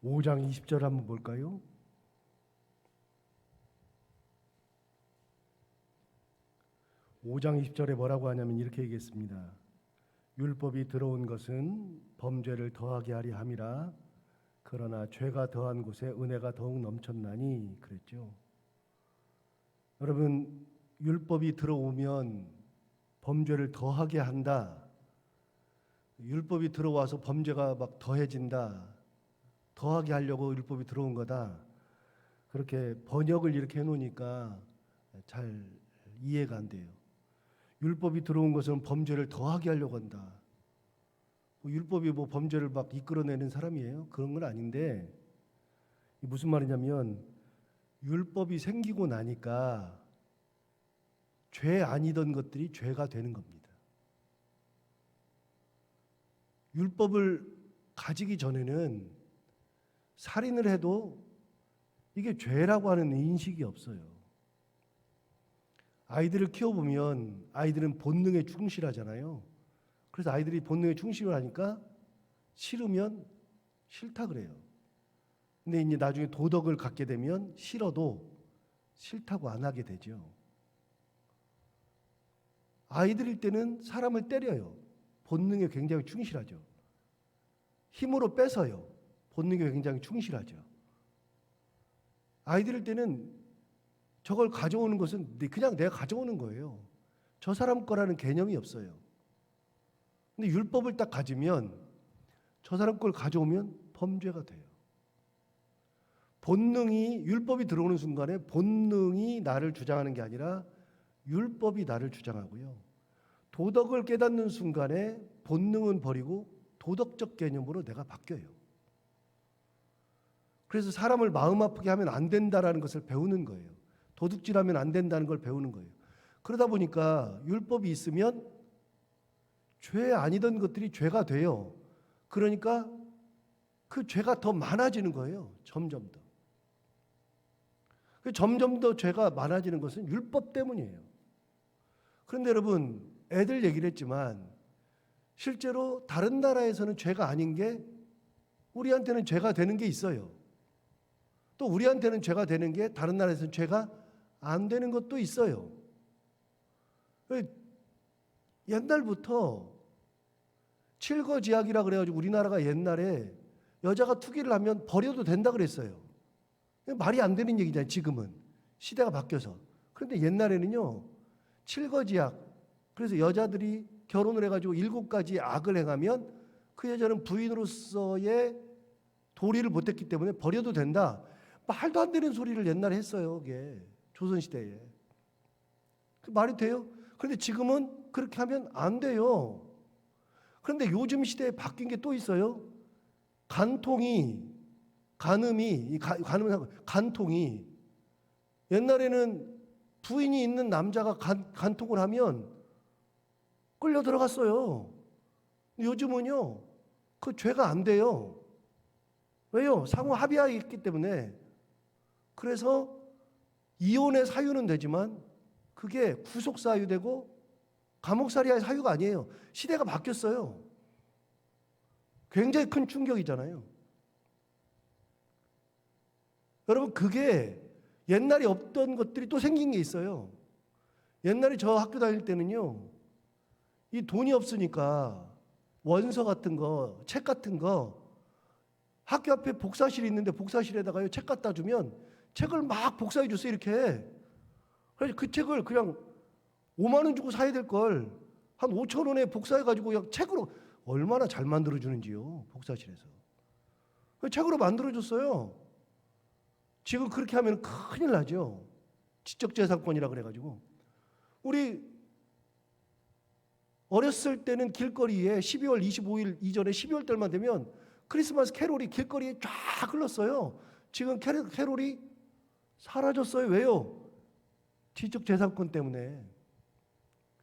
5장 20절 한번 볼까요? 5장 20절에 뭐라고 하냐면 이렇게 얘기했습니다. 율법이 들어온 것은 범죄를 더하게 하려 함이라. 그러나 죄가 더한 곳에 은혜가 더욱 넘쳤나니 그랬죠. 여러분, 율법이 들어오면 범죄를 더하게 한다. 율법이 들어와서 범죄가 막 더해진다. 더하게 하려고 율법이 들어온 거다. 그렇게 번역을 이렇게 해놓으니까 잘 이해가 안 돼요. 율법이 들어온 것은 범죄를 더하게 하려고 한다. 율법이 범죄를 막 이끌어내는 사람이에요? 그런 건 아닌데, 무슨 말이냐면 율법이 생기고 나니까 죄 아니던 것들이 죄가 되는 겁니다. 율법을 가지기 전에는 살인을 해도 이게 죄라고 하는 인식이 없어요. 아이들을 키워보면 아이들은 본능에 충실하잖아요. 그래서 아이들이 본능에 충실을 하니까 싫으면 싫다 그래요. 근데 이제 나중에 도덕을 갖게 되면 싫어도 싫다고 안 하게 되죠. 아이들일 때는 사람을 때려요. 본능에 굉장히 충실하죠. 힘으로 뺏어요. 본능에 굉장히 충실하죠. 아이들일 때는 저걸 가져오는 것은 그냥 내가 가져오는 거예요. 저 사람 거라는 개념이 없어요. 근데 율법을 딱 가지면 저 사람 걸 가져오면 범죄가 돼요. 본능이, 율법이 들어오는 순간에 본능이 나를 주장하는 게 아니라 율법이 나를 주장하고요. 도덕을 깨닫는 순간에 본능은 버리고 도덕적 개념으로 내가 바뀌어요. 그래서 사람을 마음 아프게 하면 안 된다라는 것을 배우는 거예요. 도둑질하면 안 된다는 걸 배우는 거예요. 그러다 보니까 율법이 있으면 죄 아니던 것들이 죄가 돼요. 그러니까 그 죄가 더 많아지는 거예요. 점점 더. 점점 더 죄가 많아지는 것은 율법 때문이에요. 그런데 여러분, 애들 얘기를 했지만 실제로 다른 나라에서는 죄가 아닌 게 우리한테는 죄가 되는 게 있어요. 또 우리한테는 죄가 되는 게 다른 나라에서는 죄가 안 되는 것도 있어요. 옛날부터 칠거지약이라 그래가지고 우리나라가 옛날에 여자가 투기를 하면 버려도 된다 그랬어요. 말이 안 되는 얘기잖아요. 지금은 시대가 바뀌어서. 그런데 옛날에는요, 칠거지약, 그래서 여자들이 결혼을 해가지고 7가지 악을 행하면 그 여자는 부인으로서의 도리를 못했기 때문에 버려도 된다. 말도 안 되는 소리를 옛날에 했어요. 그게 조선시대에. 그 말이 돼요? 그런데 지금은 그렇게 하면 안 돼요. 그런데 요즘 시대에 바뀐 게 또 있어요. 간통이 옛날에는 부인이 있는 남자가 간통을 하면 끌려 들어갔어요. 요즘은요, 그 죄가 안 돼요. 왜요? 상호 합의하에 있기 때문에. 그래서 이혼의 사유는 되지만 그게 구속 사유되고 감옥살이의 사유가 아니에요. 시대가 바뀌었어요. 굉장히 큰 충격이잖아요. 여러분, 그게 옛날에 없던 것들이 또 생긴 게 있어요. 옛날에 저 학교 다닐 때는요, 이 돈이 없으니까 원서 같은 거, 책 같은 거, 학교 앞에 복사실이 있는데 복사실에다가 책 갖다 주면 책을 막 복사해 줬어요, 이렇게. 그래서 그 책을 그냥 5만 원 주고 사야 될 걸 한 5천 원에 복사해가지고 그냥 책으로, 얼마나 잘 만들어주는지요, 복사실에서. 책으로 만들어줬어요. 지금 그렇게 하면 큰일 나죠. 지적재산권이라 그래가지고. 우리 어렸을 때는 길거리에 12월 25일 이전에 12월 달만 되면 크리스마스 캐롤이 길거리에 쫙 흘렀어요. 지금 캐롤이 사라졌어요. 왜요? 지적재산권 때문에.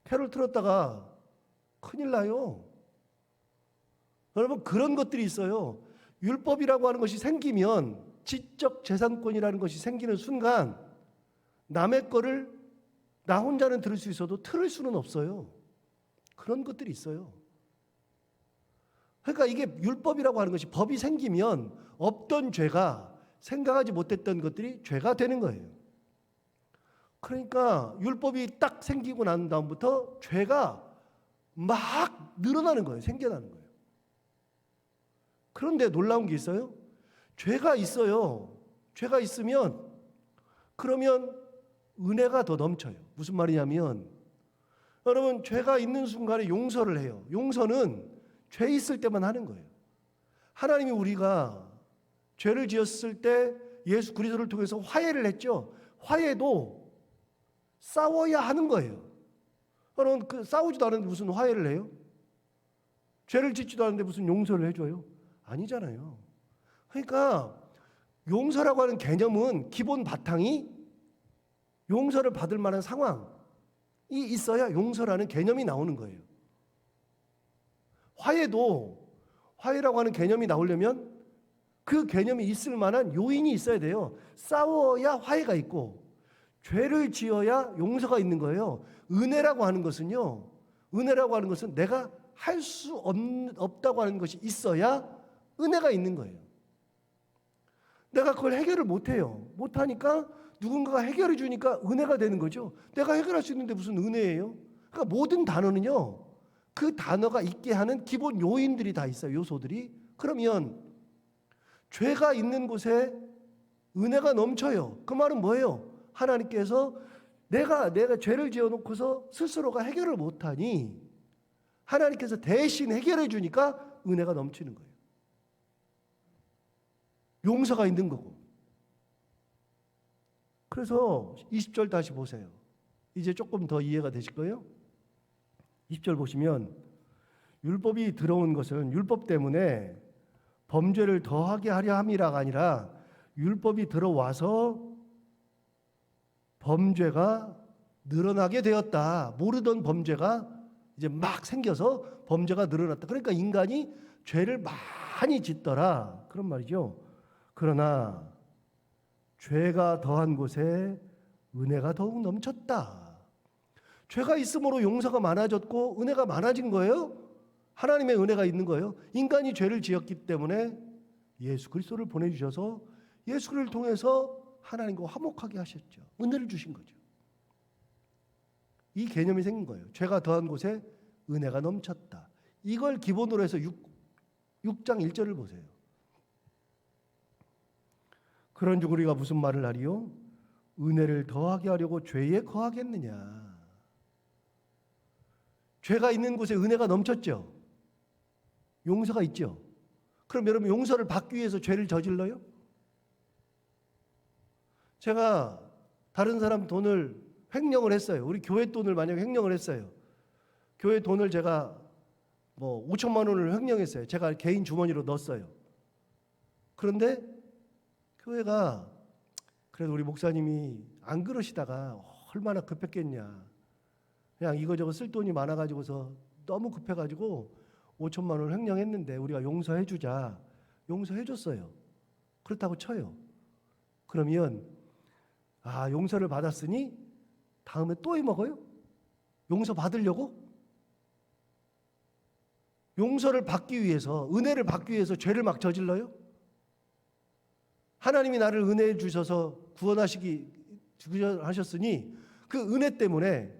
캐롤 틀었다가 큰일 나요. 여러분, 그런 것들이 있어요. 율법이라고 하는 것이 생기면, 지적재산권이라는 것이 생기는 순간 남의 거를 나 혼자는 들을 수 있어도 틀을 수는 없어요. 그런 것들이 있어요. 그러니까 이게 율법이라고 하는 것이 법이 생기면 없던 죄가 생각하지 못했던 것들이 죄가 되는 거예요. 그러니까 율법이 딱 생기고 난 다음부터 죄가 막 늘어나는 거예요. 생겨나는 거예요. 그런데 놀라운 게 있어요. 죄가 있어요. 죄가 있으면 그러면 은혜가 더 넘쳐요. 무슨 말이냐면 여러분 죄가 있는 순간에 용서를 해요. 용서는 죄 있을 때만 하는 거예요. 하나님이 우리가 죄를 지었을 때 예수 그리스도를 통해서 화해를 했죠. 화해도 싸워야 하는 거예요. 여러분 싸우지도 않는데 무슨 화해를 해요? 죄를 짓지도 않는데 무슨 용서를 해줘요? 아니잖아요. 그러니까 용서라고 하는 개념은 기본 바탕이 용서를 받을 만한 상황이 있어야 용서라는 개념이 나오는 거예요. 화해라고 하는 개념이 나오려면 그 개념이 있을 만한 요인이 있어야 돼요. 싸워야 화해가 있고 죄를 지어야 용서가 있는 거예요. 은혜라고 하는 것은요. 은혜라고 하는 것은 내가 할 수 없다고 하는 것이 있어야 은혜가 있는 거예요. 내가 그걸 해결을 못해요. 못하니까 누군가가 해결해 주니까 은혜가 되는 거죠. 내가 해결할 수 있는데 무슨 은혜예요? 그러니까 모든 단어는요. 그 단어가 있게 하는 기본 요인들이 다 있어요. 요소들이. 그러면 죄가 있는 곳에 은혜가 넘쳐요. 그 말은 뭐예요? 하나님께서 내가 죄를 지어놓고서 스스로가 해결을 못하니 하나님께서 대신 해결해 주니까 은혜가 넘치는 거예요. 용서가 있는 거고. 그래서 20절 다시 보세요. 이제 조금 더 이해가 되실 거예요. 20절 보시면 율법이 들어온 것은 율법 때문에 범죄를 더하게 하려 함이라가 아니라 율법이 들어와서 범죄가 늘어나게 되었다. 모르던 범죄가 이제 막 생겨서 범죄가 늘어났다. 그러니까 인간이 죄를 많이 짓더라. 그런 말이죠. 그러나 죄가 더한 곳에 은혜가 더욱 넘쳤다. 죄가 있으므로 용서가 많아졌고 은혜가 많아진 거예요. 하나님의 은혜가 있는 거예요. 인간이 죄를 지었기 때문에 예수 그리스도를 보내주셔서 예수 그리스도를 통해서 하나님과 화목하게 하셨죠. 은혜를 주신 거죠. 이 개념이 생긴 거예요. 죄가 더한 곳에 은혜가 넘쳤다. 이걸 기본으로 해서 6장 1절을 보세요. 그런즉 우리가 무슨 말을 하리요? 은혜를 더하게 하려고 죄에 거하겠느냐? 죄가 있는 곳에 은혜가 넘쳤죠. 용서가 있죠. 그럼 여러분 용서를 받기 위해서 죄를 저질러요? 제가 다른 사람 돈을 횡령을 했어요. 우리 교회 돈을 만약에 횡령을 했어요. 교회 돈을 제가 5천만 원을 횡령했어요. 제가 개인 주머니로 넣었어요. 그런데 교회가 그래도 우리 목사님이 안 그러시다가 얼마나 급했겠냐. 그냥 이거저거 쓸 돈이 많아가지고서 너무 급해가지고 5천만 원을 횡령했는데 우리가 용서해주자. 용서해줬어요. 그렇다고 쳐요. 그러면 용서를 받았으니 다음에 또 해먹어요? 용서 받으려고? 용서를 받기 위해서, 은혜를 받기 위해서 죄를 막 저질러요? 하나님이 나를 은혜 주셔서 구원하셨으니 그 은혜 때문에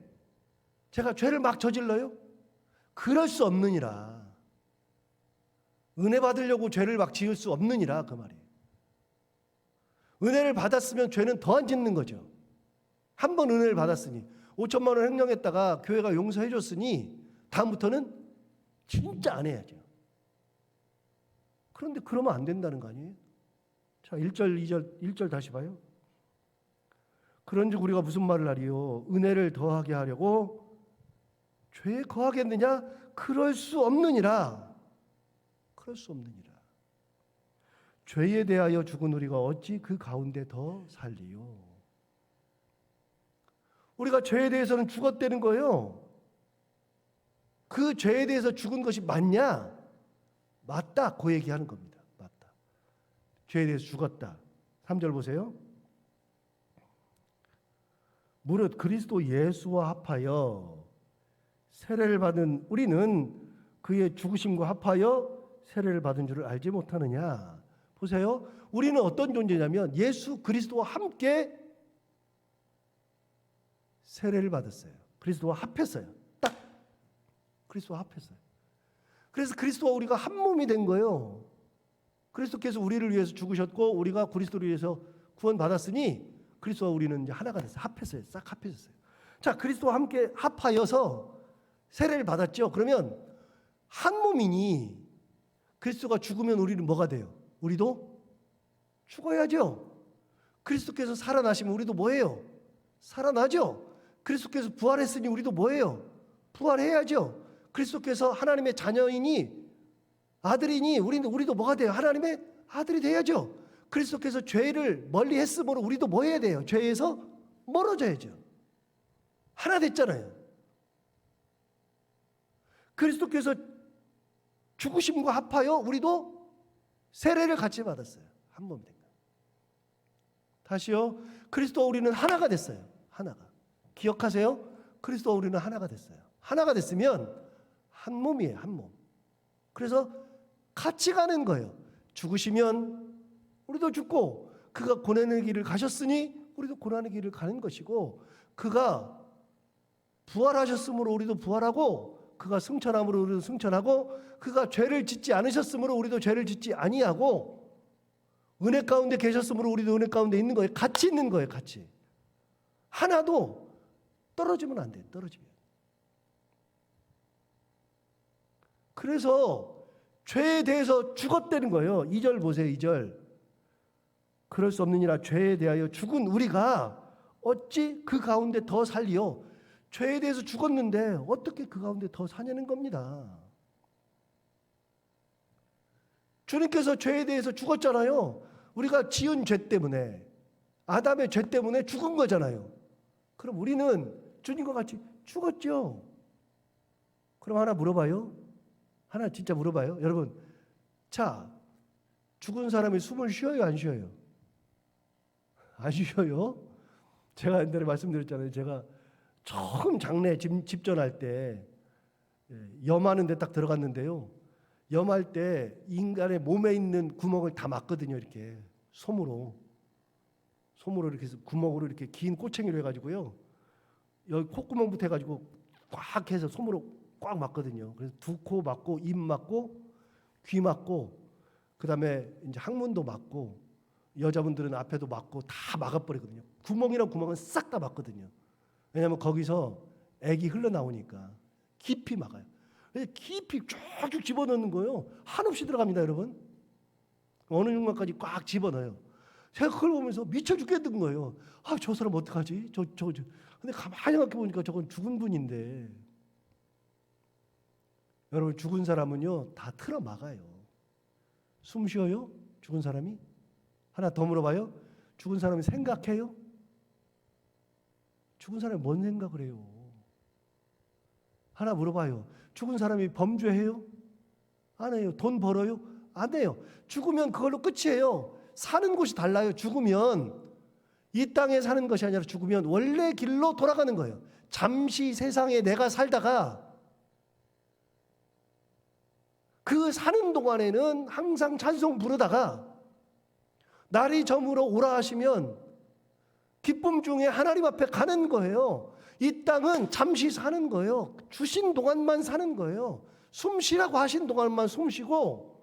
제가 죄를 막 저질러요? 그럴 수 없느니라. 은혜 받으려고 죄를 막 지을 수 없느니라 그 말이에요. 은혜를 받았으면 죄는 더 안 짓는 거죠. 한 번 은혜를 받았으니 5천만 원 횡령했다가 교회가 용서해 줬으니 다음부터는 진짜 안 해야죠. 그런데 그러면 안 된다는 거 아니에요? 자, 1절, 2절, 1절 다시 봐요. 그런즉 우리가 무슨 말을 하리요? 은혜를 더하게 하려고 죄에 거하겠느냐? 그럴 수 없느니라. 그럴 수 없느니라. 죄에 대하여 죽은 우리가 어찌 그 가운데 더 살리요? 우리가 죄에 대해서는 죽었다는 거예요. 그 죄에 대해서 죽은 것이 맞냐? 맞다. 그 얘기하는 겁니다. 맞다. 죄에 대해서 죽었다. 3절 보세요. 무릇 그리스도 예수와 합하여 세례를 받은 우리는 그의 죽으심과 합하여 세례를 받은 줄을 알지 못하느냐. 보세요. 우리는 어떤 존재냐면 예수 그리스도와 함께 세례를 받았어요. 그리스도와 합했어요. 딱 그리스도와 합했어요. 그래서 그리스도와 우리가 한 몸이 된 거예요. 그리스도께서 우리를 위해서 죽으셨고 우리가 그리스도를 위해서 구원받았으니 그리스도와 우리는 이제 하나가 됐어요. 합했어요. 싹 합해졌어요. 자, 그리스도와 함께 합하여서 세례를 받았죠. 그러면 한 몸이니 그리스도가 죽으면 우리는 뭐가 돼요? 우리도 죽어야죠. 그리스도께서 살아나시면 우리도 뭐예요? 살아나죠. 그리스도께서 부활했으니 우리도 뭐예요? 부활해야죠. 그리스도께서 하나님의 자녀이니 아들이니 우리도 뭐가 돼요? 하나님의 아들이 돼야죠. 그리스도께서 죄를 멀리 했으므로 우리도 뭐 해야 돼요? 죄에서 멀어져야죠. 하나 됐잖아요. 그리스도께서 죽으심과 합하여 우리도 세례를 같이 받았어요. 한 몸이 된 거예요. 다시요. 그리스도와 우리는 하나가 됐어요. 하나가. 기억하세요? 그리스도와 우리는 하나가 됐어요. 하나가 됐으면 한 몸이에요. 한 몸. 그래서 같이 가는 거예요. 죽으시면 우리도 죽고 그가 고난의 길을 가셨으니 우리도 고난의 길을 가는 것이고 그가 부활하셨으므로 우리도 부활하고 그가 승천함으로 우리도 승천하고 그가 죄를 짓지 않으셨으므로 우리도 죄를 짓지 아니하고 은혜 가운데 계셨으므로 우리도 은혜 가운데 있는 거예요. 같이 있는 거예요. 같이. 하나도 떨어지면 안 돼요. 떨어지면. 그래서 죄에 대해서 죽었다는 거예요. 2절 보세요. 2절. 그럴 수 없느니라 죄에 대하여 죽은 우리가 어찌 그 가운데 더 살리요. 죄에 대해서 죽었는데 어떻게 그 가운데 더 사냐는 겁니다. 주님께서 죄에 대해서 죽었잖아요. 우리가 지은 죄 때문에 아담의 죄 때문에 죽은 거잖아요. 그럼 우리는 주님과 같이 죽었죠. 그럼 하나 물어봐요. 하나 진짜 물어봐요. 여러분, 자, 죽은 사람이 숨을 쉬어요? 안 쉬어요? 안 쉬어요? 제가 옛날에 말씀드렸잖아요. 제가 처음 장례 집전할 때 염하는 데 딱 들어갔는데요. 염할 때 인간의 몸에 있는 구멍을 다 막거든요. 이렇게 솜으로 이렇게 해서 구멍으로 이렇게 긴 꼬챙이로 해가지고요. 여기 콧구멍부터 해가지고 꽉 해서 솜으로 꽉 막거든요. 그래서 두 코 막고 입 막고 귀 막고 그다음에 이제 항문도 막고 여자분들은 앞에도 막고 다 막아버리거든요. 구멍이랑 구멍은 싹 다 막거든요. 왜냐하면 거기서 액이 흘러나오니까 깊이 막아요. 그래서 깊이 쭉쭉 집어넣는 거예요. 한없이 들어갑니다, 여러분. 어느 순간까지 꽉 집어넣어요. 제가 그걸 보면서 미쳐 죽겠는 거예요. 아, 저 사람 어떡하지? 근데 가만히 생각해 보니까 저건 죽은 분인데. 여러분, 죽은 사람은요 다 틀어 막아요. 숨 쉬어요? 죽은 사람이? 하나 더 물어봐요. 죽은 사람이 생각해요? 죽은 사람이 뭔 생각을 해요? 하나 물어봐요. 죽은 사람이 범죄해요? 안 해요. 돈 벌어요? 안 해요. 죽으면 그걸로 끝이에요. 사는 곳이 달라요. 죽으면 이 땅에 사는 것이 아니라 죽으면 원래 길로 돌아가는 거예요. 잠시 세상에 내가 살다가 그 사는 동안에는 항상 찬송 부르다가 날이 저물어 오라 하시면 기쁨 중에 하나님 앞에 가는 거예요. 이 땅은 잠시 사는 거예요. 주신 동안만 사는 거예요. 숨 쉬라고 하신 동안만 숨 쉬고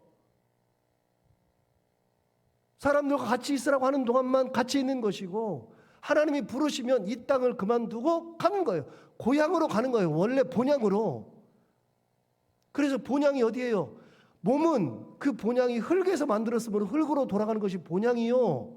사람들과 같이 있으라고 하는 동안만 같이 있는 것이고 하나님이 부르시면 이 땅을 그만두고 가는 거예요. 고향으로 가는 거예요. 원래 본향으로. 그래서 본향이 어디예요? 몸은 그 본향이 흙에서 만들었으므로 흙으로 돌아가는 것이 본향이요.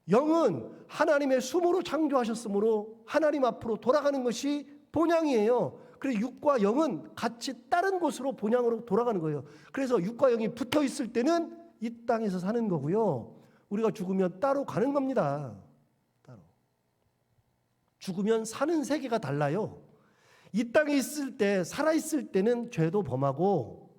영은 하나님의 숨으로 창조하셨으므로 하나님 앞으로 돌아가는 것이 본향이에요. 그래서 육과 영은 같이 다른 곳으로 본향으로 돌아가는 거예요. 그래서 육과 영이 붙어 있을 때는 이 땅에서 사는 거고요. 우리가 죽으면 따로 가는 겁니다. 따로. 죽으면 사는 세계가 달라요. 이 땅에 있을 때, 살아있을 때는 죄도 범하고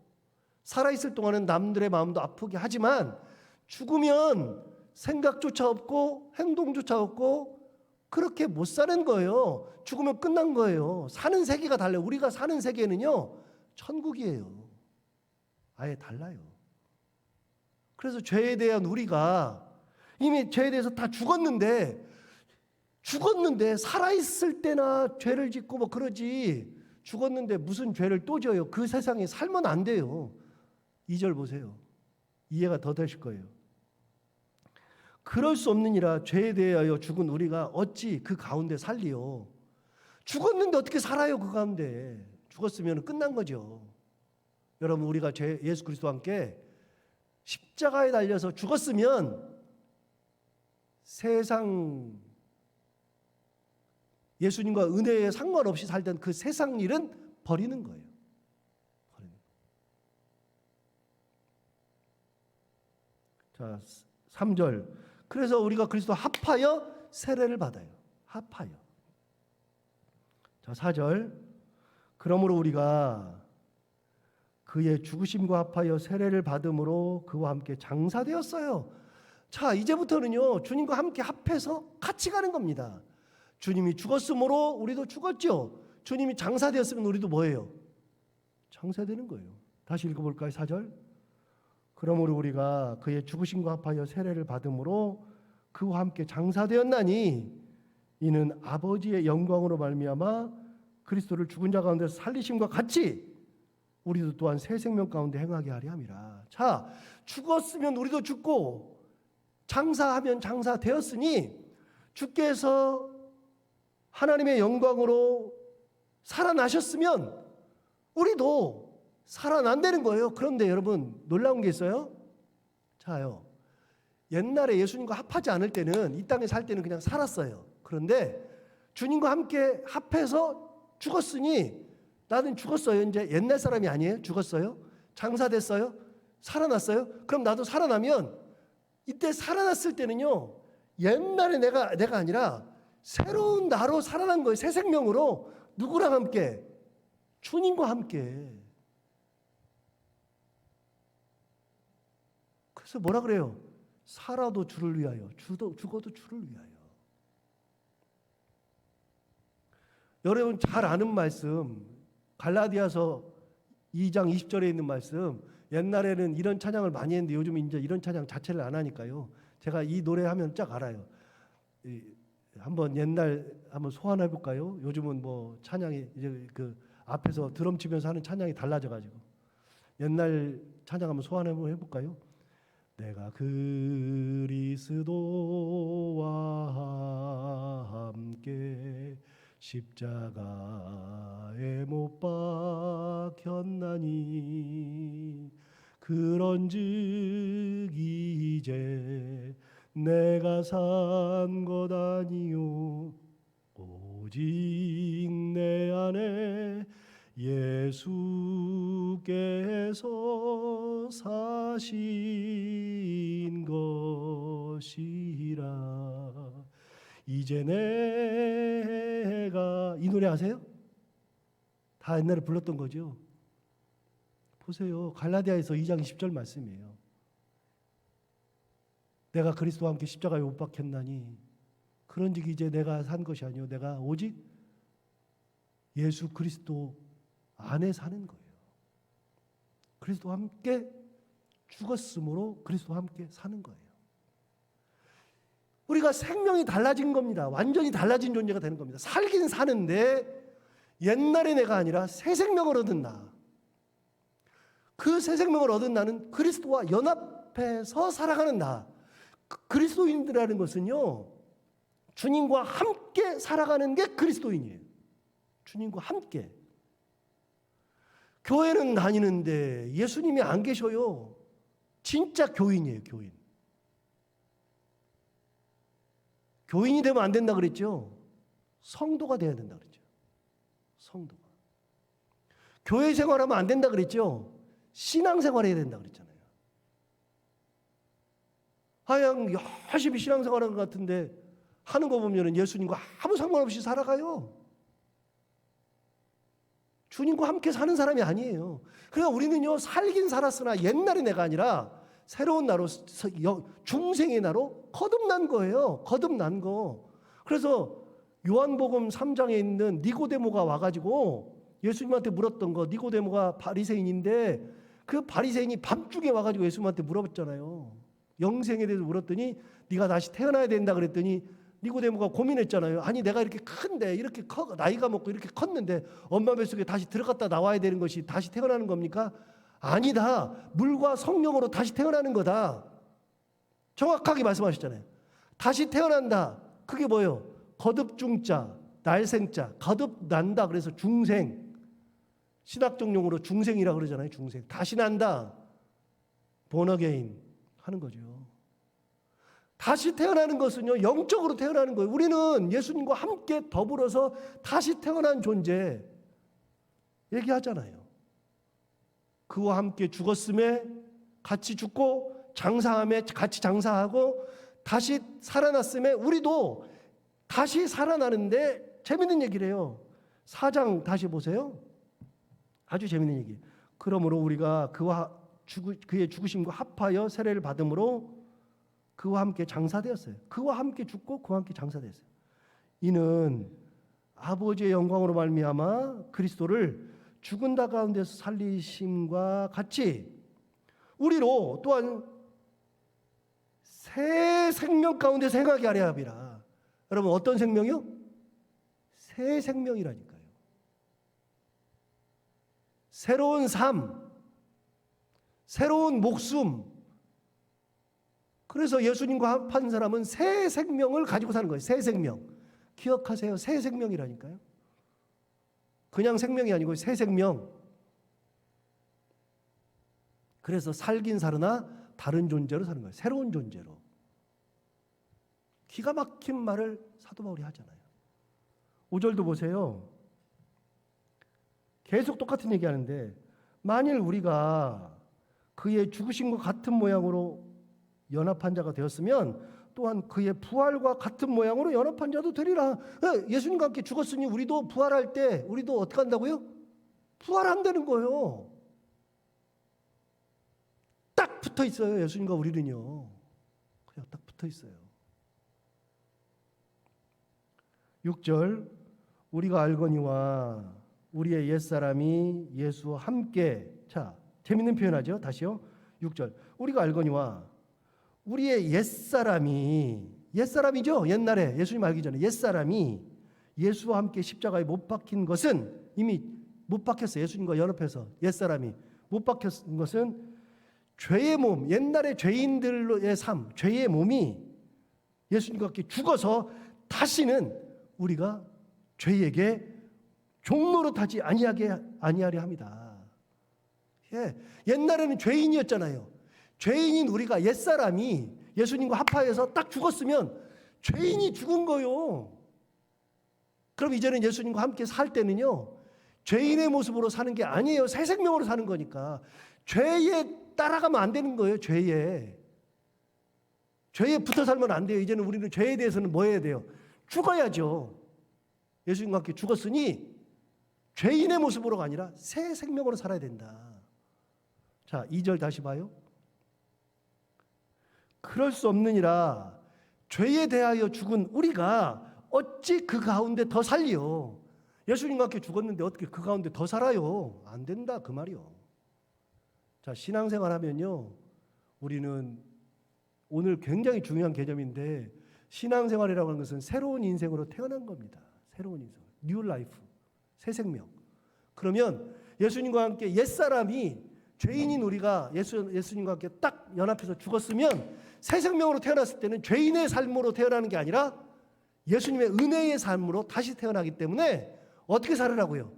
살아있을 동안은 남들의 마음도 아프게 하지만 죽으면 생각조차 없고 행동조차 없고 그렇게 못 사는 거예요. 죽으면 끝난 거예요. 사는 세계가 달라요. 우리가 사는 세계는요 천국이에요. 아예 달라요. 그래서 죄에 대한 우리가 이미 죄에 대해서 다 죽었는데 살아있을 때나 죄를 짓고 뭐 그러지, 죽었는데 무슨 죄를 또 져요. 그 세상에 살면 안 돼요. 2절 보세요. 이해가 더 되실 거예요. 그럴 수 없느니라 죄에 대하여 죽은 우리가 어찌 그 가운데 살리요. 죽었는데 어떻게 살아요 그 가운데. 죽었으면 끝난 거죠. 여러분, 우리가 예수 그리스도와 함께 십자가에 달려서 죽었으면 세상 예수님과 은혜에 상관없이 살던 그 세상 일은 버리는 거예요. 자, 3절. 그래서 우리가 그리스도 합하여 세례를 받아요. 합하여. 자, 4절. 그러므로 우리가 그의 죽으심과 합하여 세례를 받음으로 그와 함께 장사되었어요. 자, 이제부터는요, 주님과 함께 합해서 같이 가는 겁니다. 주님이 죽었으므로 우리도 죽었죠. 주님이 장사되었으면 우리도 뭐예요? 장사되는 거예요. 다시 읽어볼까요? 4절. 그러므로 우리가 그의 죽으심과 합하여 세례를 받음으로 그와 함께 장사되었나니 이는 아버지의 영광으로 말미암아 그리스도를 죽은 자 가운데서 살리심과 같이 우리도 또한 새 생명 가운데 행하게 하려 함이라. 자, 죽었으면 우리도 죽고 장사하면 장사되었으니 주께서 하나님의 영광으로 살아나셨으면 우리도 살아난다는 거예요. 그런데 여러분, 놀라운 게 있어요. 자요, 옛날에 예수님과 합하지 않을 때는, 이 땅에 살 때는 그냥 살았어요. 그런데 주님과 함께 합해서 죽었으니 나는 죽었어요. 이제 옛날 사람이 아니에요. 죽었어요. 장사됐어요. 살아났어요. 그럼 나도 살아나면, 이때 살아났을 때는요, 옛날에 내가 아니라 새로운 나로 살아난 거예요. 새 생명으로. 누구랑 함께? 주님과 함께. 그래서 뭐라 그래요? 살아도 주를 위하여, 죽어도 주를 위하여. 여러분 잘 아는 말씀, 갈라디아서 2장 20절에 있는 말씀. 옛날에는 이런 찬양을 많이 했는데 요즘 이제 이런 찬양 자체를 안 하니까요. 제가 이 노래 하면 쫙 알아요. 한번 옛날 한번 소환해 볼까요? 요즘은 뭐 찬양이 이제 그 앞에서 드럼 치면서 하는 찬양이 달라져 가지고 옛날 찬양 한번 소환해 볼까요? 내가 그리스도와 함께 십자가에 못 박혔나니 그런즉 이제 내가 산 것 아니요 오직 내 안에 예수께서 사신 것이라. 이제 내가, 이 노래 아세요? 다 옛날에 불렀던 거죠. 보세요. 갈라디아에서 2장 20절 말씀이에요. 내가 그리스도와 함께 십자가에 못 박혔나니 그런즉 이제 내가 산 것이 아니요 내가 오직 예수 그리스도 안에 사는 거예요. 그리스도와 함께 죽었으므로 그리스도와 함께 사는 거예요. 우리가 생명이 달라진 겁니다. 완전히 달라진 존재가 되는 겁니다. 살긴 사는데 옛날의 내가 아니라 새 생명을 얻은 나. 그 새 생명을 얻은 나는 그리스도와 연합해서 살아가는 나. 그리스도인이라는 것은요, 주님과 함께 살아가는 게 그리스도인이에요. 주님과 함께. 교회는 다니는데 예수님이 안 계셔요. 진짜 교인이에요, 교인. 교인이 되면 안 된다 그랬죠. 성도가 돼야 된다 그랬죠. 성도가. 교회 생활하면 안 된다 그랬죠. 신앙생활 해야 된다 그랬잖아요. 하양 열심히 신앙생활하는 것 같은데 하는 거 보면 예수님과 아무 상관없이 살아가요. 주님과 함께 사는 사람이 아니에요. 그러니까 우리는요, 살긴 살았으나 옛날의 내가 아니라 새로운 나로, 중생의 나로 거듭난 거예요. 거듭난 거. 그래서 요한복음 3장에 있는 니고데모가 와가지고 예수님한테 물었던 거, 니고데모가 바리새인인데 그 바리새인이 밤중에 와가지고 예수님한테 물어봤잖아요. 영생에 대해서 물었더니 네가 다시 태어나야 된다 그랬더니 니고데모가 고민했잖아요. 아니 내가 이렇게 큰데 이렇게 나이가 먹고 이렇게 컸는데 엄마 뱃속에 다시 들어갔다 나와야 되는 것이 다시 태어나는 겁니까? 아니다. 물과 성령으로 다시 태어나는 거다. 정확하게 말씀하셨잖아요. 다시 태어난다. 그게 뭐예요? 거듭중자, 날생자, 거듭난다. 그래서 중생. 신학적 용어로 중생이라고 그러잖아요. 중생. 다시 난다. born again 하는 거죠. 다시 태어나는 것은요, 영적으로 태어나는 거예요. 우리는 예수님과 함께 더불어서 다시 태어난 존재 얘기하잖아요. 그와 함께 죽었음에 같이 죽고 장사함에 같이 장사하고 다시 살아났음에 우리도 다시 살아나는데 재밌는 얘기를 해요. 4장 다시 보세요. 아주 재밌는 얘기. 그러므로 우리가 그의 죽으심과 합하여 세례를 받음으로 그와 함께 장사되었어요. 그와 함께 죽고 그와 함께 장사되었어요. 이는 아버지의 영광으로 말미암아 그리스도를 죽은 자 가운데서 살리심과 같이 우리로 또한 새 생명 가운데서 행하게 하려 함이라. 여러분 어떤 생명이요? 새 생명이라니까요. 새로운 삶, 새로운 목숨. 그래서 예수님과 합한 사람은 새 생명을 가지고 사는 거예요. 새 생명. 기억하세요. 새 생명이라니까요. 그냥 생명이 아니고 새 생명. 그래서 살긴 사르나 다른 존재로 사는 거예요. 새로운 존재로. 기가 막힌 말을 사도 바울이 하잖아요. 5절도 보세요. 계속 똑같은 얘기하는데 만일 우리가 그의 죽으심과 같은 모양으로 연합한 자가 되었으면 또한 그의 부활과 같은 모양으로 연합한 자도 되리라. 예수님과 함께 죽었으니 우리도 부활할 때 우리도 어떻게 한다고요? 부활한다는 거예요. 딱 붙어 있어요. 예수님과 우리는요. 그냥 딱 붙어 있어요. 6절 우리가 알거니와 우리의 옛사람이 예수와 함께. 자, 재밌는 표현하죠. 다시요. 6절 우리가 알거니와 우리의 옛사람이죠. 옛날에 예수님 알기 전에 옛사람이 예수와 함께 십자가에 못 박힌 것은 이미 못 박혔어요. 예수님과 연합해서 옛사람이 못 박힌 것은 죄의 몸, 옛날의 죄인들의 삶, 죄의 몸이 예수님과 함께 죽어서 다시는 우리가 죄에게 종노릇하지 아니하려 합니다. 예, 옛날에는 죄인이었잖아요. 죄인인 우리가 옛사람이 예수님과 합하여서 딱 죽었으면 죄인이 죽은 거요. 그럼 이제는 예수님과 함께 살 때는요, 죄인의 모습으로 사는 게 아니에요. 새 생명으로 사는 거니까. 죄에 따라가면 안 되는 거예요. 죄에 붙어 살면 안 돼요. 이제는 우리는 죄에 대해서는 뭐 해야 돼요? 죽어야죠. 예수님과 함께 죽었으니 죄인의 모습으로가 아니라 새 생명으로 살아야 된다. 자, 2절 다시 봐요. 그럴 수 없느니라. 죄에 대하여 죽은 우리가 어찌 그 가운데 더 살리요? 예수님과 함께 죽었는데 어떻게 그 가운데 더 살아요? 안 된다 그 말이요. 자, 신앙생활 하면요, 우리는 오늘 굉장히 중요한 개념인데 신앙생활이라고 하는 것은 새로운 인생으로 태어난 겁니다. 새로운 인생, 뉴 라이프, 새 생명. 그러면 예수님과 함께 옛사람이 죄인인 우리가 예수님과 함께 딱 연합해서 죽었으면 새 생명으로 태어났을 때는 죄인의 삶으로 태어나는 게 아니라 예수님의 은혜의 삶으로 다시 태어나기 때문에 어떻게 살으라고요?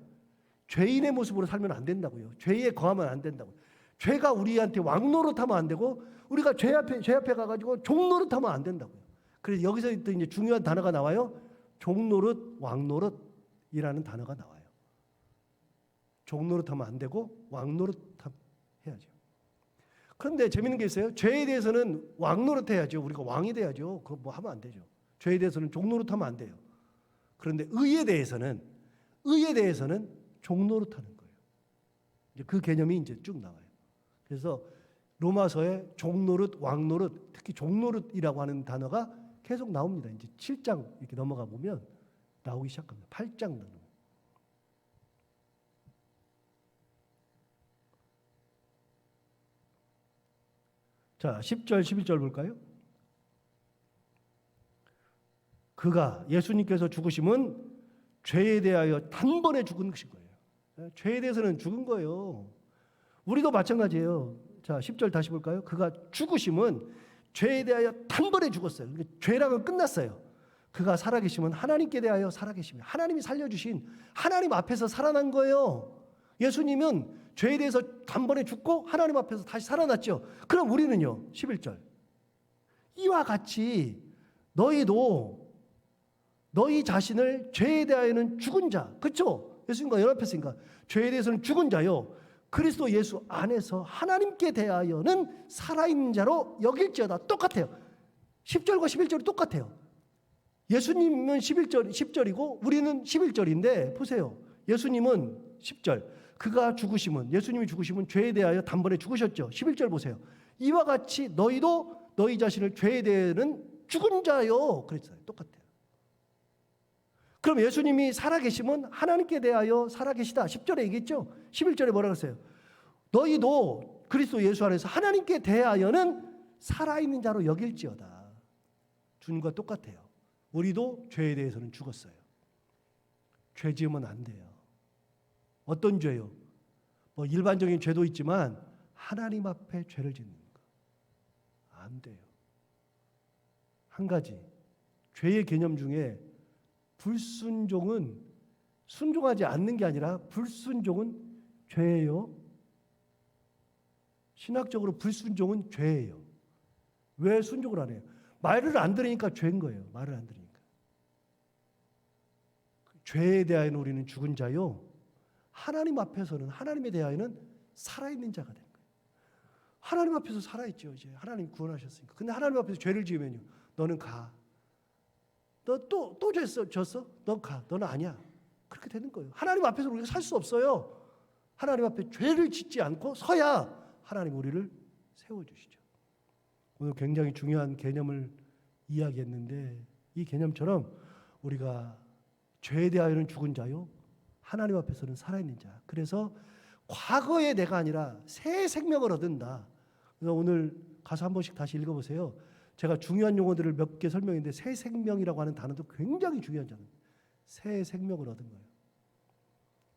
죄인의 모습으로 살면 안 된다고요. 죄에 거하면 안 된다고요. 죄가 우리한테 왕노릇하면 안 되고 우리가 죄 앞에 가가지고 종노릇하면 안 된다고요. 그래서 여기서 또 이제 중요한 단어가 나와요. 종노릇, 왕노릇이라는 단어가 나와요. 종노릇하면 안 되고 왕노릇 해야죠. 그런데 재밌는 게 있어요. 죄에 대해서는 왕노릇 해야죠. 우리가 왕이 돼야죠. 그거 뭐 하면 안 되죠. 죄에 대해서는 종노릇하면 안 돼요. 그런데 의에 대해서는 종노릇하는 거예요. 이제 그 개념이 이제 쭉 나와요. 그래서 로마서에 종노릇, 왕노릇, 특히 종노릇이라고 하는 단어가 계속 나옵니다. 이제 7장 이렇게 넘어가 보면 나오기 시작합니다. 8장 넘어. 자, 10절, 11절 볼까요? 그가 예수님께서 죽으심은 죄에 대하여 단번에 죽은 것인 거예요. 죄에 대해서는 죽은 거예요. 우리도 마찬가지예요. 자, 10절 다시 볼까요? 그가 죽으심은 죄에 대하여 단번에 죽었어요. 그러니까 죄랑은 끝났어요. 그가 살아계심은 하나님께 대하여 살아계심이에요. 하나님이 살려주신 하나님 앞에서 살아난 거예요. 예수님은 죄에 대해서 단번에 죽고 하나님 앞에서 다시 살아났죠. 그럼 우리는요. 11절 이와 같이 너희도 너희 자신을 죄에 대하여는 죽은 자, 그렇죠? 예수님과 연합했으니까 죄에 대해서는 죽은 자요. 그리스도 예수 안에서 하나님께 대하여는 살아있는 자로 여길지어다. 똑같아요. 10절과 11절이 똑같아요. 예수님은 10절이고 우리는 11절인데 보세요. 예수님은 10절 그가 죽으심은 예수님이 죽으심은 죄에 대하여 단번에 죽으셨죠. 11절 보세요. 이와 같이 너희도 너희 자신을 죄에 대하여는 죽은 자요. 그랬어요. 똑같아요. 그럼 예수님이 살아계심은 하나님께 대하여 살아계시다. 10절에 얘기했죠. 11절에 뭐라고 했어요? 너희도 그리스도 예수 안에서 하나님께 대하여는 살아있는 자로 여길지어다. 주님과 똑같아요. 우리도 죄에 대해서는 죽었어요. 죄 지으면 안 돼요. 어떤 죄요? 뭐 일반적인 죄도 있지만 하나님 앞에 죄를 짓는 거 안 돼요. 한 가지 죄의 개념 중에 불순종은 순종하지 않는 게 아니라 불순종은 죄예요. 신학적으로 불순종은 죄예요. 왜 순종을 안 해요? 말을 안 들으니까 죄인 거예요. 말을 안 들으니까. 죄에 대하여는 우리는 죽은 자요. 하나님 앞에서는 하나님에 대하여는 살아있는 자가 된 거예요. 하나님 앞에서 살아있죠. 이제 하나님 구원하셨으니까. 근데 하나님 앞에서 죄를 지으면요. 너는 가. 너 또 졌어? 너 가. 너는 아니야. 그렇게 되는 거예요. 하나님 앞에서 우리가 살 수 없어요. 하나님 앞에 죄를 짓지 않고 서야 하나님 우리를 세워주시죠. 오늘 굉장히 중요한 개념을 이야기했는데 이 개념처럼 우리가 죄에 대하여는 죽은 자요. 하나님 앞에서는 살아있는 자. 그래서 과거의 내가 아니라 새 생명을 얻는다. 그래서 오늘 가서 한 번씩 다시 읽어보세요. 제가 중요한 용어들을 몇 개 설명했는데 새 생명이라고 하는 단어도 굉장히 중요한 단어. 새 생명을 얻은 거예요.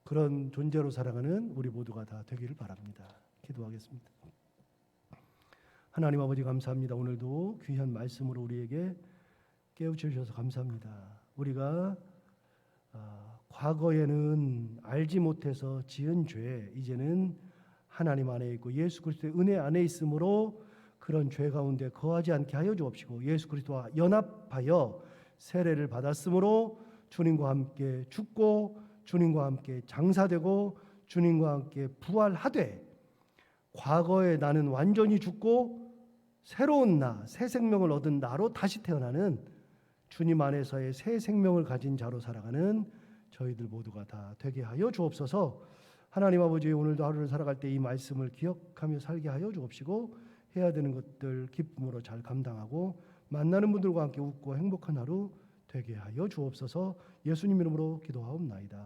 그런 존재로 살아가는 우리 모두가 다 되기를 바랍니다. 기도하겠습니다. 하나님 아버지 감사합니다. 오늘도 귀한 말씀으로 우리에게 깨우쳐 주셔서 감사합니다. 우리가 과거에는 알지 못해서 지은 죄 이제는 하나님 안에 있고 예수 그리스도의 은혜 안에 있으므로 그런 죄 가운데 거하지 않게 하여 주옵시고 예수 그리스도와 연합하여 세례를 받았으므로 주님과 함께 죽고 주님과 함께 장사되고 주님과 함께 부활하되 과거에 나는 완전히 죽고 새로운 나, 새 생명을 얻은 나로 다시 태어나는 주님 안에서의 새 생명을 가진 자로 살아가는 저희들 모두가 다 되게 하여 주옵소서. 하나님 아버지 오늘도 하루를 살아갈 때 이 말씀을 기억하며 살게 하여 주옵시고 해야 되는 것들 기쁨으로 잘 감당하고 만나는 분들과 함께 웃고 행복한 하루 되게 하여 주옵소서. 예수님 이름으로 기도하옵나이다.